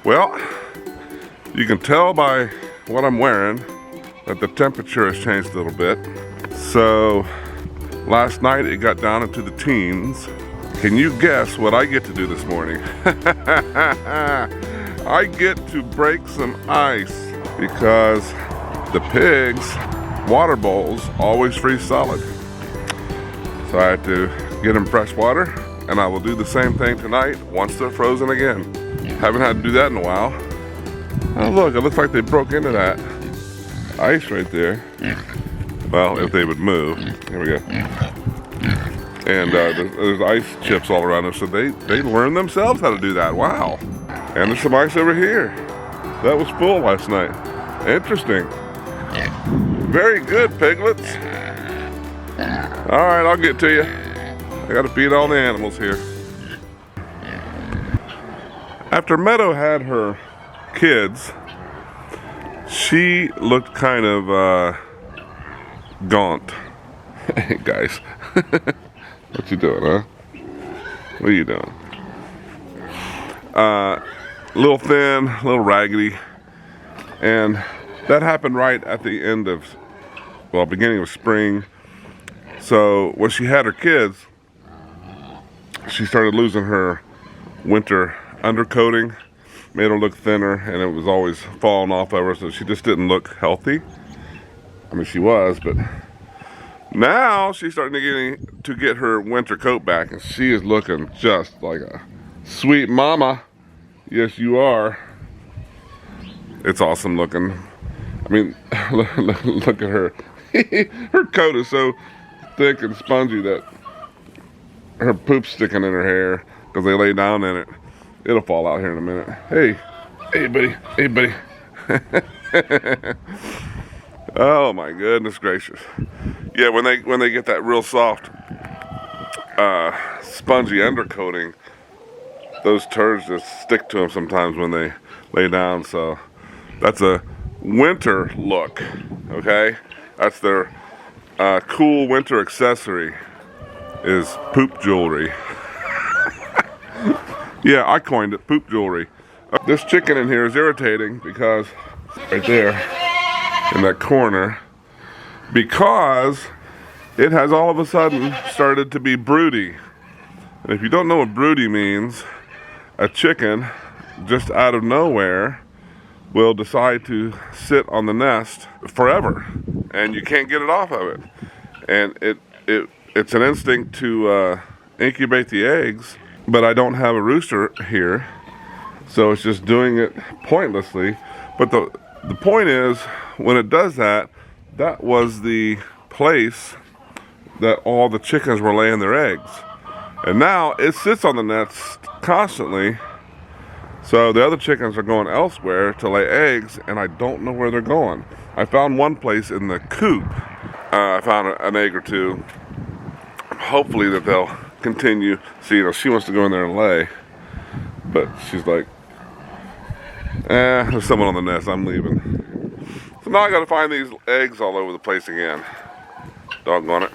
Well, you can tell by what I'm wearing that the temperature has changed a little bit. So last night it got down into the teens. Can you guess what I get to do this morning? I get to break some ice because the pigs' water bowls always freeze solid. So I had to get them fresh water, and I will do the same thing tonight once they're frozen again. Haven't had to do that in a while. Oh look, it looks like they broke into that ice right there. Well, if they would move. Here we go. And there's ice chips all around them, so they learned themselves how to do that. Wow. And there's some ice over here. That was full last night. Interesting. Very good, piglets. All right, I'll get to you. I gotta feed all the animals here. After Meadow had her kids, she looked kind of gaunt. Hey guys, what you doing, huh? What are you doing? A little thin, a little raggedy, and that happened right at the end of, well, beginning of spring. So when she had her kids, she started losing her winter undercoating, made her look thinner, and it was always falling off of her, so she just didn't look healthy. I mean, she was, but now she's starting to get her winter coat back, and she is looking just like a sweet mama. Yes, you are. It's awesome looking. I mean, look at her. Her coat is so thick and spongy that her poop's sticking in her hair because they lay down in it. It'll fall out here in a minute. Hey buddy, hey buddy. Oh my goodness gracious. Yeah, when they get that real soft, spongy undercoating, those turds just stick to them sometimes when they lay down. So that's a winter look, okay? That's their cool winter accessory, is poop jewelry. Yeah, I coined it, poop jewelry. This chicken in here is irritating because, right there, in that corner, because it has all of a sudden started to be broody. And if you don't know what broody means, a chicken, just out of nowhere, will decide to sit on the nest forever, and you can't get it off of it. And it's an instinct to incubate the eggs, but I don't have a rooster here, so it's just doing it pointlessly. But the point is, when it does that, that was the place that all the chickens were laying their eggs. And now it sits on the nest constantly, so the other chickens are going elsewhere to lay eggs, and I don't know where they're going. I found one place in the coop. I found an egg or two. Hopefully that they'll continue. See, she wants to go in there and lay, but she's like, there's someone on the nest, I'm leaving. So now I gotta find these eggs all over the place again. Doggone it.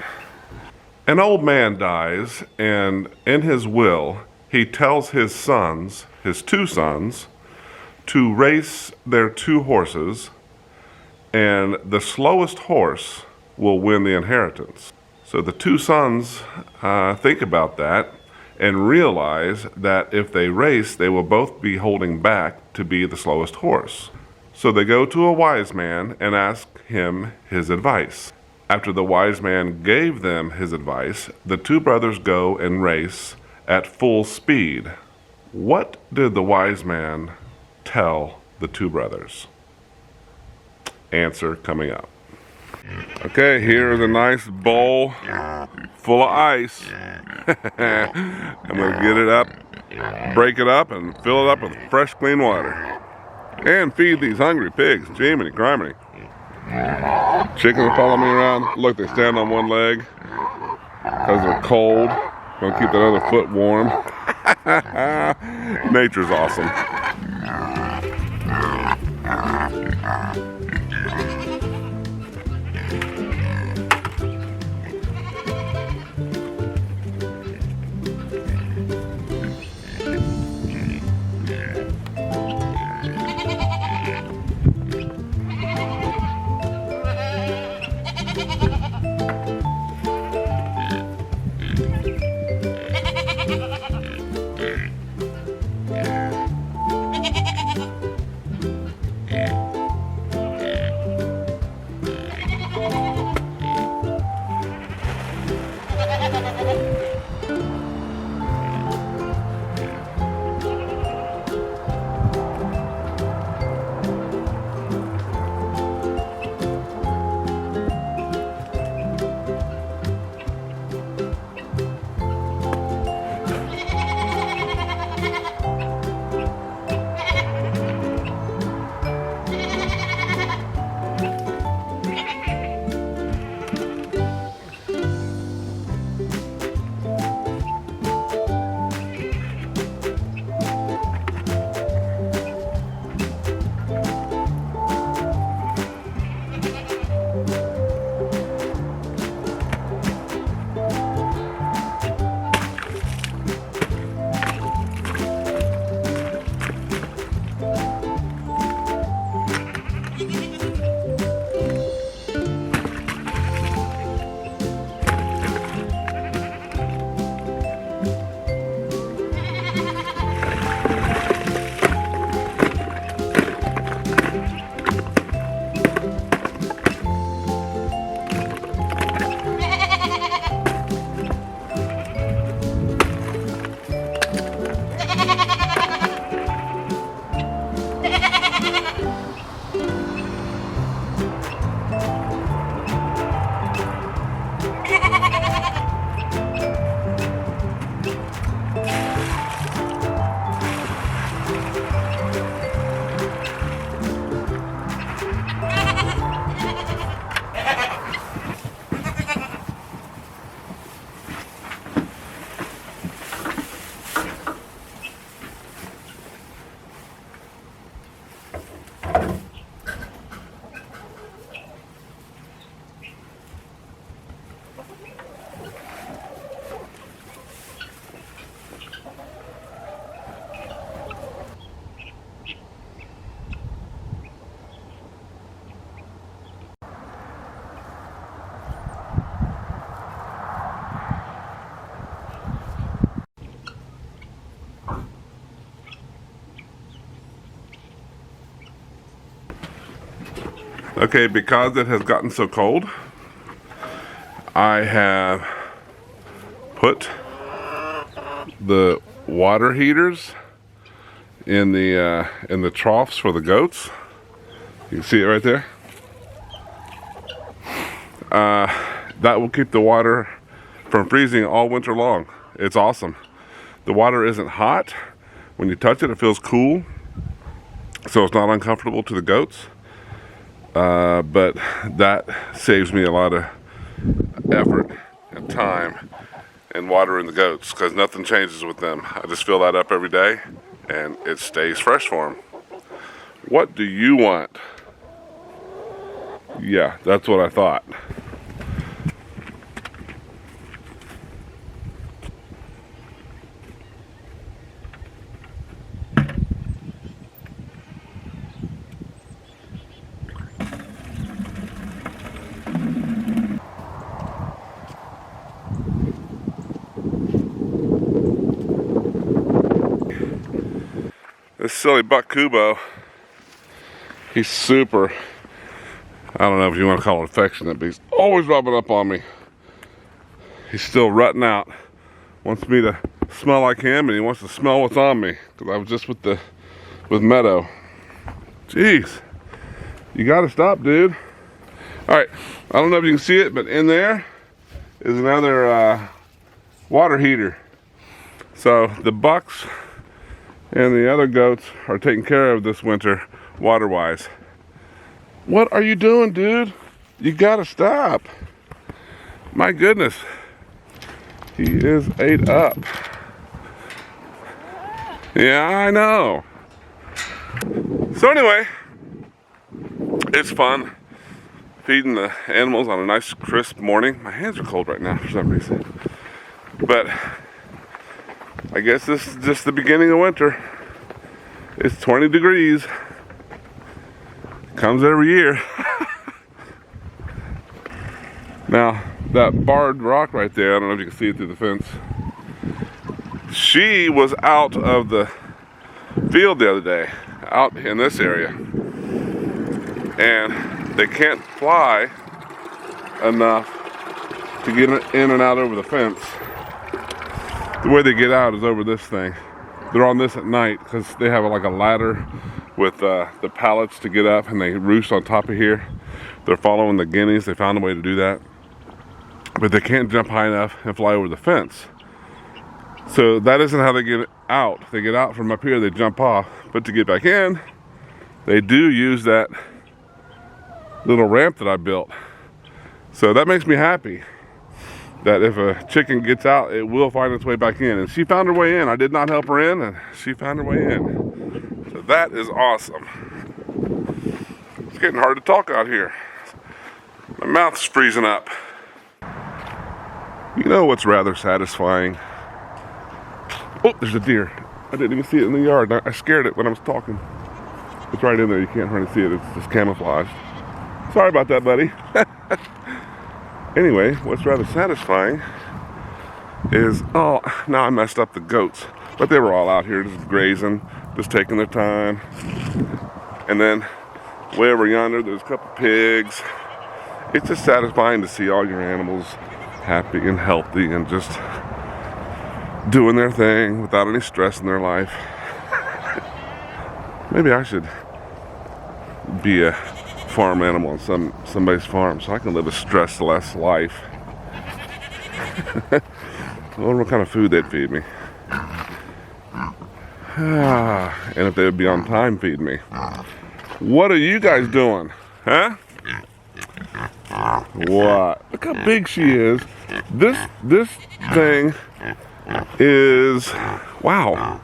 An old man dies, and in his will, he tells his sons, his two sons, to race their two horses, and the slowest horse will win the inheritance. So the two sons think about that and realize that if they race, they will both be holding back to be the slowest horse. So they go to a wise man and ask him his advice. After the wise man gave them his advice, the two brothers go and race at full speed. What did the wise man tell the two brothers? Answer coming up. Okay, here's a nice bowl full of ice. I'm going to get it up, break it up, and fill it up with fresh, clean water. And feed these hungry pigs. Jiminy criminy. Chickens follow me around. Look, they stand on one leg because they're cold. Gonna keep that other foot warm. Nature's awesome. Okay, because it has gotten so cold, I have put the water heaters in the troughs for the goats. You can see it right there. That will keep the water from freezing all winter long. It's awesome. The water isn't hot. When you touch it, it feels cool, so it's not uncomfortable to the goats. But that saves me a lot of effort and time and watering the goats, because nothing changes with them. I just fill that up every day and it stays fresh for them. What do you want? Yeah, that's what I thought. This silly buck Kubo, he's super, I don't know if you want to call it affectionate, but he's always rubbing up on me. He's still rutting out. Wants me to smell like him, and he wants to smell what's on me, because I was just with Meadow. Jeez, you gotta stop, dude. All right, I don't know if you can see it, but in there is another water heater. So the bucks and the other goats are taken care of this winter, water-wise. What are you doing, dude? You gotta stop. My goodness. He is ate up. Yeah, I know. So anyway, it's fun feeding the animals on a nice crisp morning. My hands are cold right now for some reason. But I guess this is just the beginning of winter. It's 20 degrees. Comes every year. Now, that barred rock right there, I don't know if you can see it through the fence. She was out of the field the other day, out in this area. And they can't fly enough to get in and out over the fence. The way they get out is over this thing. They're on this at night because they have like a ladder with the pallets to get up, and they roost on top of here. They're following the guineas. They found a way to do that. But they can't jump high enough and fly over the fence. So that isn't how they get out. They get out from up here, they jump off. But to get back in, they do use that little ramp that I built. So that makes me happy, that if a chicken gets out, it will find its way back in. And she found her way in. I did not help her in, and she found her way in. So that is awesome. It's getting hard to talk out here. My mouth's freezing up. You know what's rather satisfying? Oh, there's a deer. I didn't even see it in the yard. I scared it when I was talking. It's right in there. You can't hardly see it. It's just camouflaged. Sorry about that, buddy. Anyway, what's rather satisfying is, oh, now I messed up the goats. But they were all out here just grazing, just taking their time. And then way over yonder, there's a couple pigs. It's just satisfying to see all your animals happy and healthy and just doing their thing without any stress in their life. Maybe I should be a farm animal on somebody's farm so I can live a stress-less life. I wonder what kind of food they'd feed me. And if they would be on time feeding me. What are you guys doing? Huh? What? Look how big she is. This thing is, wow,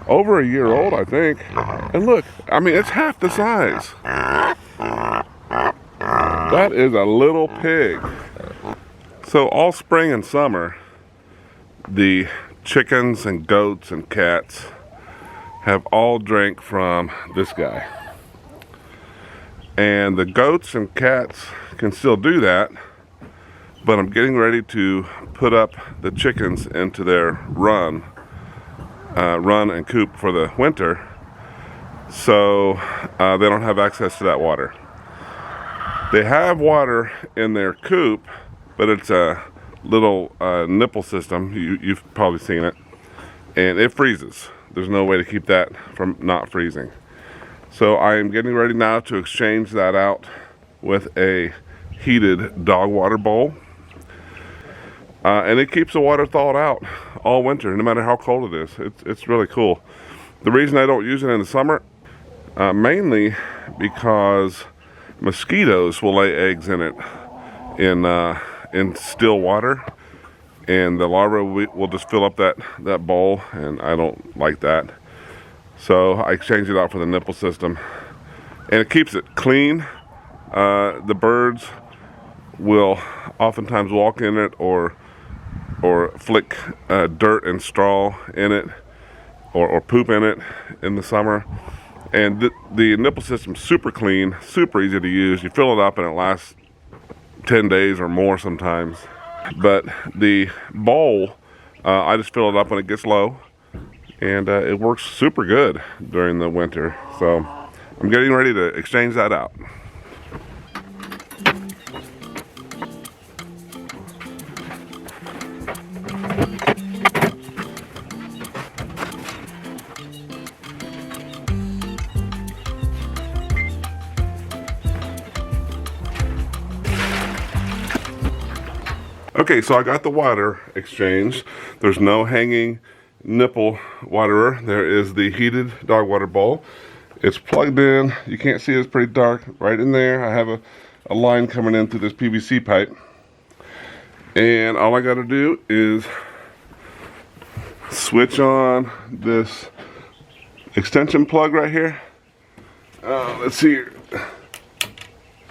over a year old, I think. And look, I mean, it's half the size. That is a little pig. So all spring and summer, the chickens and goats and cats have all drank from this guy. And the goats and cats can still do that, but I'm getting ready to put up the chickens into their run and coop for the winter. so they don't have access to that water. They have water in their coop, but it's a little nipple system. You've probably seen it, and it freezes. There's no way to keep that from not freezing. So I am getting ready now to exchange that out with a heated dog water bowl. And it keeps the water thawed out all winter, no matter how cold it is. It's really cool. The reason I don't use it in the summer, mainly because mosquitoes will lay eggs in it in still water, and the larvae will just fill up that bowl, and I don't like that. So I exchange it out for the nipple system, and it keeps it clean. The birds will oftentimes walk in it or flick dirt and straw in it, or poop in it in the summer. And the nipple system's super clean, super easy to use. You fill it up and it lasts 10 days or more sometimes. But the bowl, I just fill it up when it gets low, and it works super good during the winter. So I'm getting ready to exchange that out. Okay, so I got the water exchanged. There's no hanging nipple waterer. There is the heated dog water bowl. It's plugged in. You can't see it, it's pretty dark. Right in there, I have a line coming in through this PVC pipe. And all I gotta do is switch on this extension plug right here. Let's see here.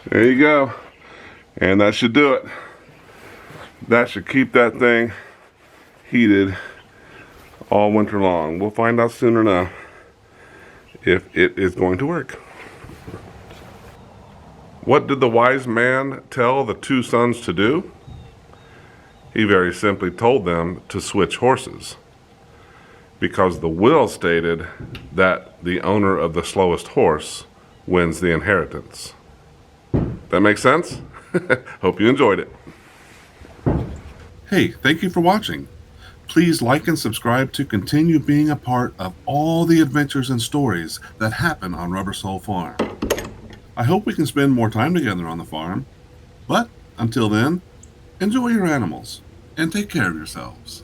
There you go. And that should do it. That should keep that thing heated all winter long. We'll find out soon enough if it is going to work. What did the wise man tell the two sons to do? He very simply told them to switch horses, because the will stated that the owner of the slowest horse wins the inheritance. That makes sense? Hope you enjoyed it. Hey, thank you for watching. Please like and subscribe to continue being a part of all the adventures and stories that happen on Rubber Soul Farm. I hope we can spend more time together on the farm, but until then, enjoy your animals and take care of yourselves.